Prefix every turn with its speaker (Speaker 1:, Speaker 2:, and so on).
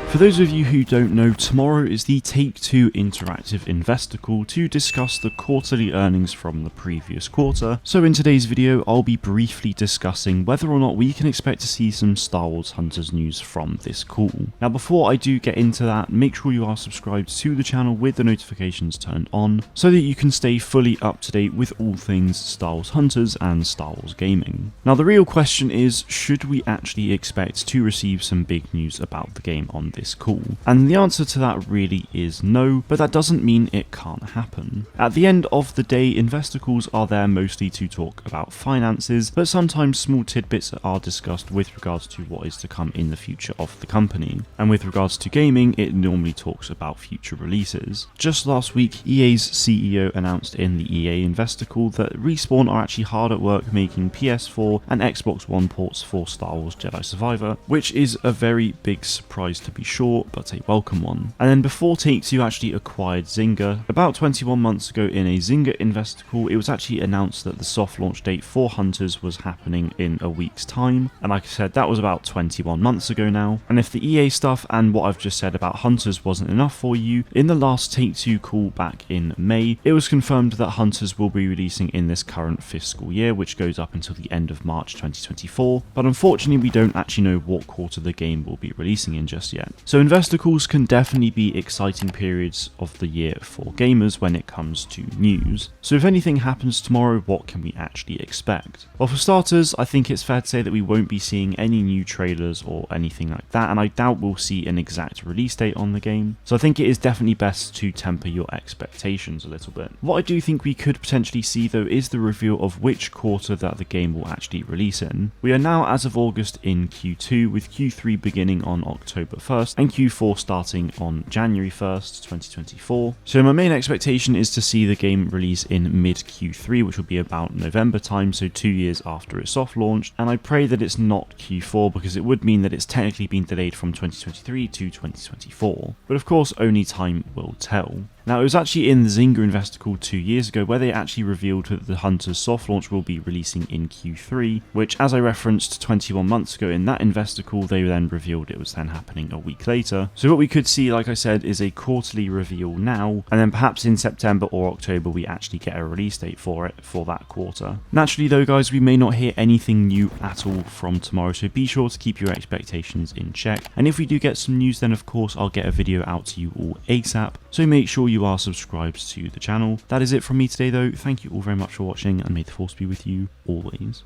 Speaker 1: For those of you who don't know, tomorrow is the Take-Two Interactive investor call to discuss the quarterly earnings from the previous quarter. So in today's video, I'll be briefly discussing whether or not we can expect to see some Star Wars Hunters news from this call. Now before I do get into that, make sure you are subscribed to the channel with the notifications turned on so that you can stay fully up to date with all things Star Wars Hunters and Star Wars gaming. Now the real question is, should we actually expect to receive some big news about the game on this call? And the answer to that really is no, but that doesn't mean it can't happen. At the end of the day, investor calls are there mostly to talk about finances, but sometimes small tidbits are discussed with regards to what is to come in the future of the company. And with regards to gaming, it normally talks about future releases. Just last week, EA's CEO announced in the EA investor call that Respawn are actually hard at work making PS4 and Xbox One ports for Star Wars Jedi Survivor, which is a very big surprise to be sure, but a welcome one. And then before Take-Two actually acquired Zynga, about 21 months ago in a Zynga investor call, it was actually announced that the soft launch date for Hunters was happening in a week's time. And like I said, that was about 21 months ago now. And if the EA stuff and what I've just said about Hunters wasn't enough for you, in the last Take-Two call back in May, it was confirmed that Hunters will be releasing in this current fiscal year, which goes up until the end of March 2024. But unfortunately, we don't actually know what quarter the game will be releasing in just yet. So investor calls can definitely be exciting periods of the year for gamers when it comes to news. So if anything happens tomorrow, what can we actually expect? Well, for starters, I think it's fair to say that we won't be seeing any new trailers or anything like that, and I doubt we'll see an exact release date on the game. So I think it is definitely best to temper your expectations a little bit. What I do think we could potentially see though is the reveal of which quarter that the game will actually release in. We are now, as of August, in Q2, with Q3 beginning on October 1st and Q4 starting on January 1st, 2024. So my main expectation is to see the game release in mid Q3, which will be about November time, so 2 years after its soft launch, and I pray that it's not Q4 because it would mean that it's technically been delayed from 2023 to 2024. But of course, only time will tell. Now, it was actually in the Zynga investor call 2 years ago where they actually revealed that the Hunters soft launch will be releasing in Q3, which, as I referenced 21 months ago in that investor call, they then revealed it was then happening a week later. So what we could see, like I said, is a quarterly reveal now, and then perhaps in September or October we actually get a release date for it for that quarter. Naturally though, guys, we may not hear anything new at all from tomorrow, so be sure to keep your expectations in check. And if we do get some news, then of course I'll get a video out to you all ASAP, so make sure you are subscribed to the channel. That is it from me today though. Thank you all very much for watching, and may the force be with you always.